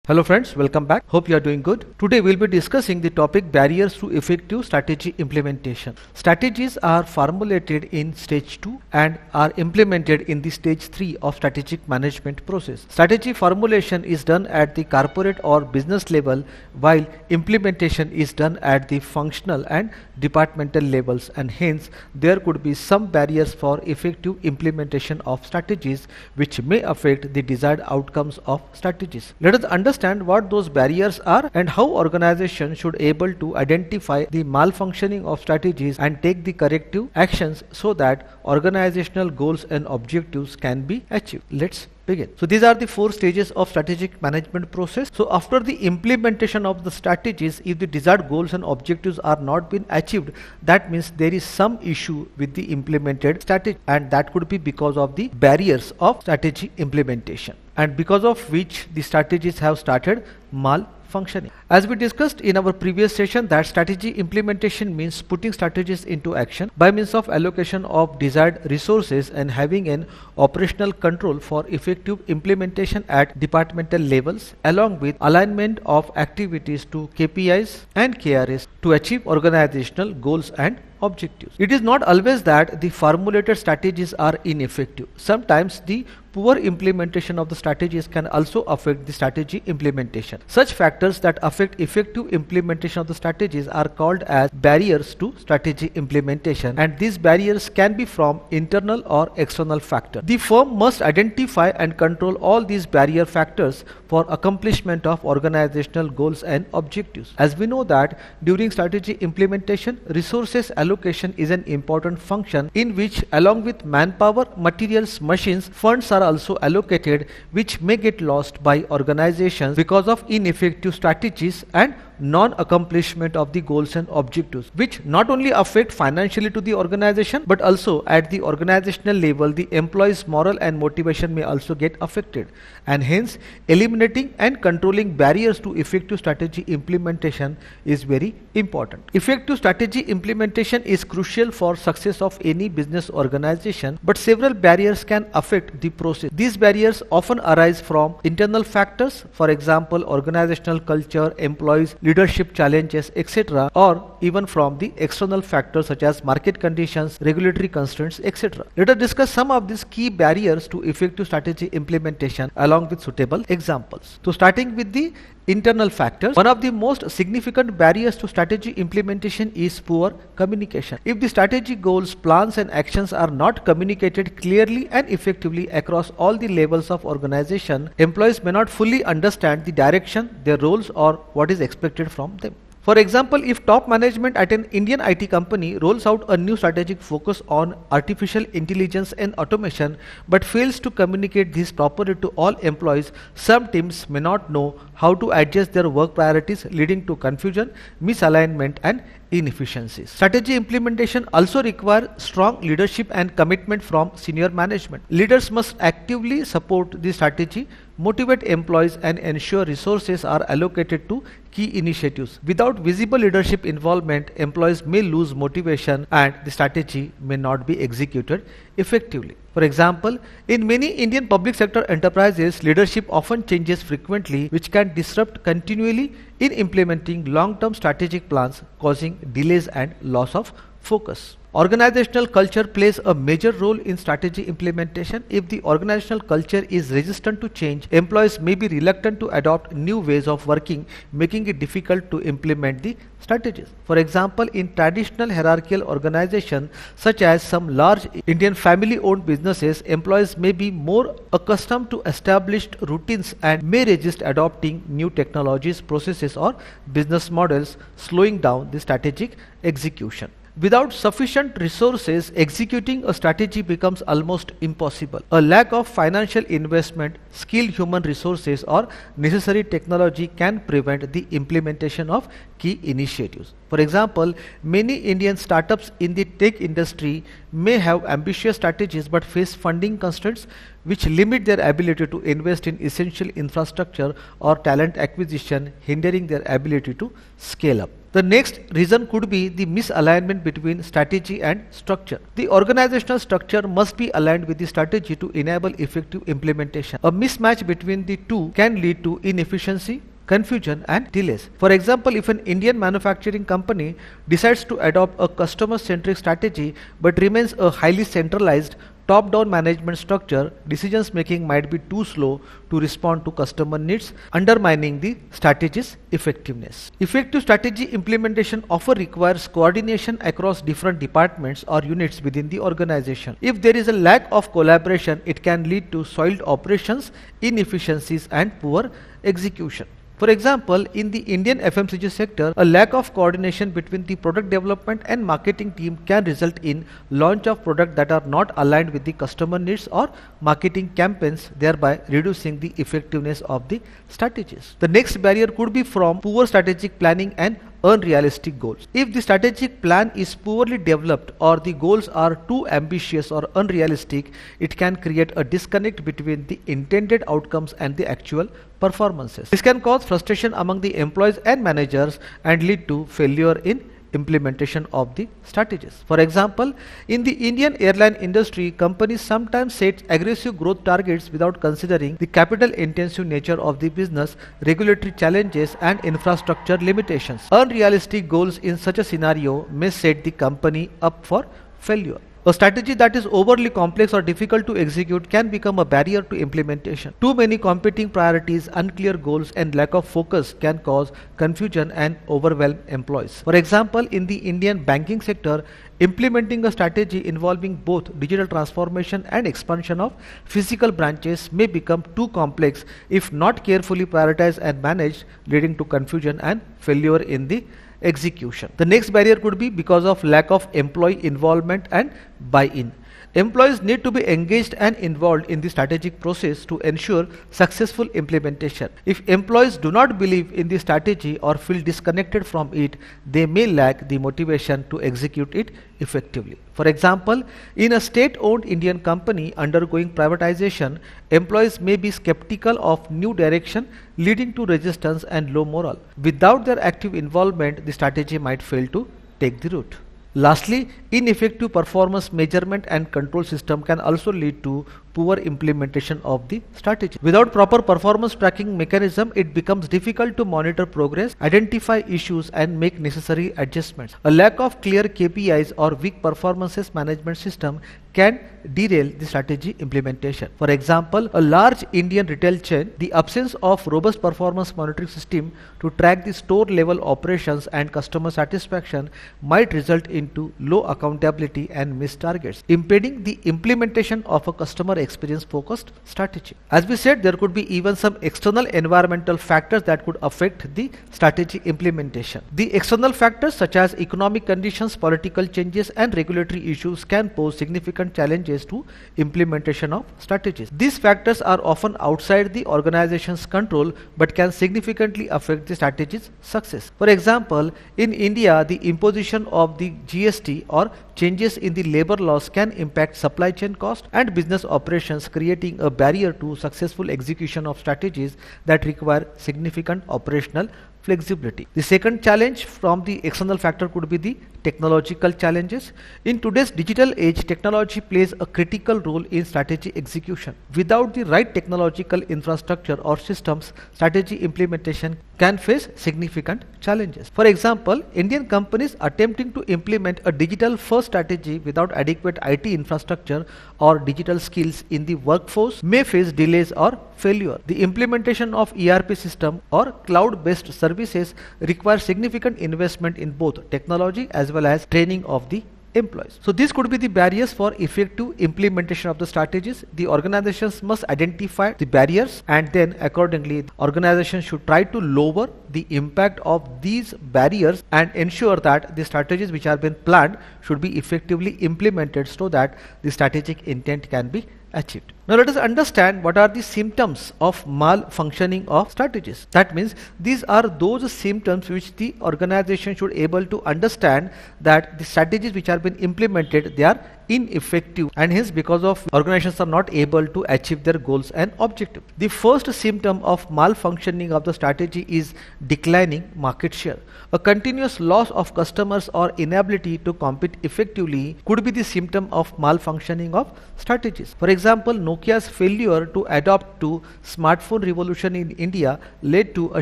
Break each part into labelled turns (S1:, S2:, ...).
S1: Hello friends, welcome back. Hope you are doing good. Today we'll be discussing the topic barriers to effective strategy implementation. Strategies are formulated in stage 2 and are implemented in the stage 3 of strategic management process. Strategy formulation is done at the corporate or business level, while implementation is done at the functional and departmental levels, and hence there could be some barriers for effective implementation of strategies which may affect the desired outcomes of strategies. Let us understand what those barriers are and how organizations should able to identify the malfunctioning of strategies and take the corrective actions so that organizational goals and objectives can be achieved. Let's begin. So these are the 4 stages of strategic management process. So after the implementation of the strategies, if the desired goals and objectives are not been achieved, that means there is some issue with the implemented strategy, and that could be because of the barriers of strategy implementation, and because of which the strategies have started malfunctioning. As we discussed in our previous session, that strategy implementation means putting strategies into action by means of allocation of desired resources and having an operational control for effective implementation at departmental levels, along with alignment of activities to KPIs and KRS to achieve organizational goals and objectives. It is not always that the formulated strategies are ineffective. Sometimes the poor implementation of the strategies can also affect the strategy implementation. Such factors that affect effective implementation of the strategies are called as barriers to strategy implementation, and these barriers can be from internal or external factors. The firm must identify and control all these barrier factors for accomplishment of organizational goals and objectives. As we know that during strategy implementation, resources allocation is an important function in which, along with manpower, materials, machines, funds are also allocated, which may get lost by organizations because of ineffective strategies and non-accomplishment of the goals and objectives, which not only affect financially to the organization but also at the organizational level the employees' moral and motivation may also get affected, and hence eliminating and controlling barriers to effective strategy implementation is very important. Effective strategy implementation is crucial for success of any business organization, but several barriers can affect the process. These barriers often arise from internal factors, for example organizational culture, employees, leadership challenges, etc., or even from the external factors such as market conditions, regulatory constraints, etc. Let us discuss some of these key barriers to effective strategy implementation along with suitable examples. So starting with the internal factors, one of the most significant barriers to strategy implementation is poor communication. If the strategy goals, plans and actions are not communicated clearly and effectively across all the levels of organization, employees may not fully understand the direction, their roles or what is expected from them. For example, if top management at an Indian IT company rolls out a new strategic focus on artificial intelligence and automation but fails to communicate this properly to all employees, some teams may not know how to adjust their work priorities, leading to confusion, misalignment and inefficiencies. Strategy implementation also requires strong leadership and commitment from senior management. Leaders must actively support the strategy, motivate employees and ensure resources are allocated to key initiatives. Without visible leadership involvement, employees may lose motivation and the strategy may not be executed effectively. For example, in many Indian public sector enterprises, leadership often changes frequently, which can disrupt continually in implementing long-term strategic plans, causing delays and loss of focus. Organizational culture plays a major role in strategy implementation. If the organizational culture is resistant to change, employees may be reluctant to adopt new ways of working, making it difficult to implement the strategies. For example, in traditional hierarchical organizations such as some large Indian family-owned businesses, employees may be more accustomed to established routines and may resist adopting new technologies, processes or business models, slowing down the strategic execution. Without sufficient resources, executing a strategy becomes almost impossible. A lack of financial investment, skilled human resources or necessary technology can prevent the implementation of key initiatives. For example, many Indian startups in the tech industry may have ambitious strategies but face funding constraints which limit their ability to invest in essential infrastructure or talent acquisition, hindering their ability to scale up. The next reason could be the misalignment between strategy and structure. The organizational structure must be aligned with the strategy to enable effective implementation. A mismatch between the two can lead to inefficiency, confusion and delays. For example, if an Indian manufacturing company decides to adopt a customer-centric strategy but remains a highly centralized top-down management structure, decisions making might be too slow to respond to customer needs, undermining the strategy's effectiveness. Effective strategy implementation often requires coordination across different departments or units within the organization. If there is a lack of collaboration, it can lead to soiled operations, inefficiencies and poor execution. For example, in the Indian FMCG sector, a lack of coordination between the product development and marketing team can result in launch of products that are not aligned with the customer needs or marketing campaigns, thereby reducing the effectiveness of the strategies. The next barrier could be from poor strategic planning and unrealistic goals. If the strategic plan is poorly developed or the goals are too ambitious or unrealistic, it can create a disconnect between the intended outcomes and the actual performances. This can cause frustration among the employees and managers and lead to failure in implementation of the strategies. For example, in the Indian airline industry, companies sometimes set aggressive growth targets without considering the capital intensive nature of the business, regulatory challenges and infrastructure limitations. Unrealistic goals in such a scenario may set the company up for failure. A strategy that is overly complex or difficult to execute can become a barrier to implementation. Too many competing priorities, unclear goals and lack of focus can cause confusion and overwhelm employees. For example, in the Indian banking sector, implementing a strategy involving both digital transformation and expansion of physical branches may become too complex if not carefully prioritized and managed, leading to confusion and failure in the execution. The next barrier could be because of lack of employee involvement and buy-in. Employees need to be engaged and involved in the strategic process to ensure successful implementation. If employees do not believe in the strategy or feel disconnected from it, they may lack the motivation to execute it effectively. For example, in a state-owned Indian company undergoing privatization, employees may be skeptical of new direction, leading to resistance and low morale. Without their active involvement, the strategy might fail to take the route. Lastly, ineffective performance measurement and control system can also lead to poor implementation of the strategy. Without proper performance tracking mechanism, it becomes difficult to monitor progress, identify issues and make necessary adjustments. A lack of clear KPIs or weak performances management system can derail the strategy implementation. For example, a large Indian retail chain, the absence of robust performance monitoring system to track the store level operations and customer satisfaction might result into low accountability and missed targets, impeding the implementation of a customer experience focused strategy. As we said, there could be even some external environmental factors that could affect the strategy implementation. The external factors such as economic conditions, political changes and regulatory issues can pose significant challenges to implementation of strategies. These factors are often outside the organization's control but can significantly affect the strategy's success. For example, in India, the imposition of the GST or changes in the labor laws can impact supply chain costs and business operations, creating a barrier to successful execution of strategies that require significant operational flexibility. The second challenge from the external factor could be the technological challenges. In today's digital age, technology plays a critical role in strategy execution. Without the right technological infrastructure or systems, strategy implementation can face significant challenges. For example, Indian companies attempting to implement a digital first strategy without adequate IT infrastructure or digital skills in the workforce may face delays or failure. The implementation of ERP system or cloud-based services requires significant investment in both technology as well as training of the employees. So these could be the barriers for effective implementation of the strategies. The organizations must identify the barriers and then accordingly organizations should try to lower the impact of these barriers and ensure that the strategies which are been planned should be effectively implemented so that the strategic intent can be achieved. Now let us understand what are the symptoms of malfunctioning of strategies. That means these are those symptoms which the organization should able to understand that the strategies which are being implemented, they are ineffective, and hence because of organizations are not able to achieve their goals and objectives. The first symptom of malfunctioning of the strategy is declining market share. A continuous loss of customers or inability to compete effectively could be the symptom of malfunctioning of strategies. For example, Nokia's failure to adapt to smartphone revolution in India led to a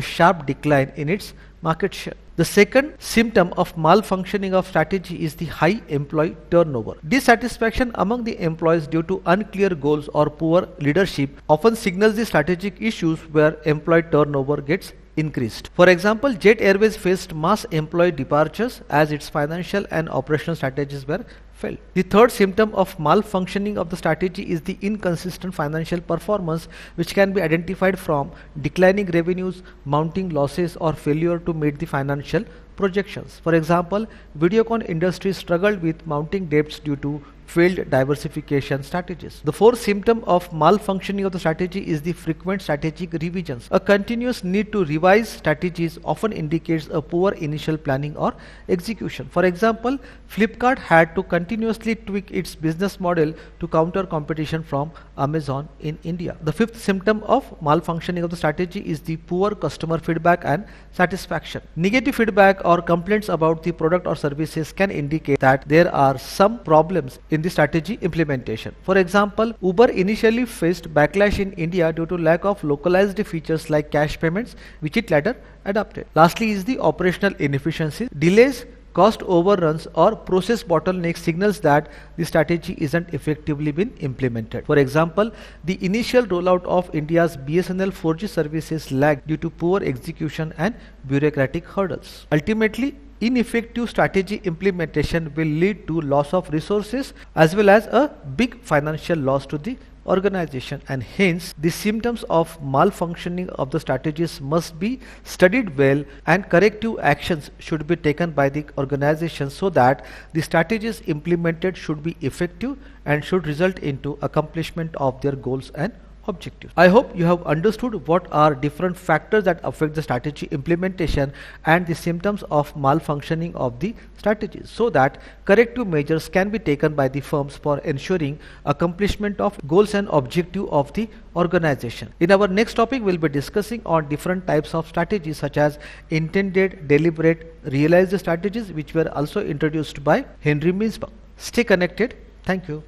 S1: sharp decline in its market share. The second symptom of malfunctioning of strategy is the high employee turnover. Dissatisfaction among the employees due to unclear goals or poor leadership often signals the strategic issues where employee turnover gets increased. For example, Jet Airways faced mass employee departures as its financial and operational strategies were failed. The third symptom of malfunctioning of the strategy is the inconsistent financial performance, which can be identified from declining revenues, mounting losses, or failure to meet the financial projections. For example, Videocon industry struggled with mounting debts due to failed diversification strategies. The fourth symptom of malfunctioning of the strategy is the frequent strategic revisions. A continuous need to revise strategies often indicates a poor initial planning or execution. For example, Flipkart had to continuously tweak its business model to counter competition from Amazon in India. The fifth symptom of malfunctioning of the strategy is the poor customer feedback and satisfaction. Negative feedback or complaints about the product or services can indicate that there are some problems in the strategy implementation. For example, Uber initially faced backlash in India due to lack of localized features like cash payments, which it later adopted. Lastly is the operational inefficiency. Delays, cost overruns, or process bottlenecks signals that the strategy isn't effectively been implemented. For example, the initial rollout of India's BSNL 4G services lagged due to poor execution and bureaucratic hurdles. Ultimately, ineffective strategy implementation will lead to loss of resources as well as a big financial loss to the organization, and hence the symptoms of malfunctioning of the strategies must be studied well and corrective actions should be taken by the organization so that the strategies implemented should be effective and should result into accomplishment of their goals and objectives. I hope you have understood what are different factors that affect the strategy implementation and the symptoms of malfunctioning of the strategies, so that corrective measures can be taken by the firms for ensuring accomplishment of goals and objective of the organization. In our next topic, we will be discussing on different types of strategies such as intended, deliberate, realized strategies, which were also introduced by Henry Mintzberg. Stay connected. Thank you.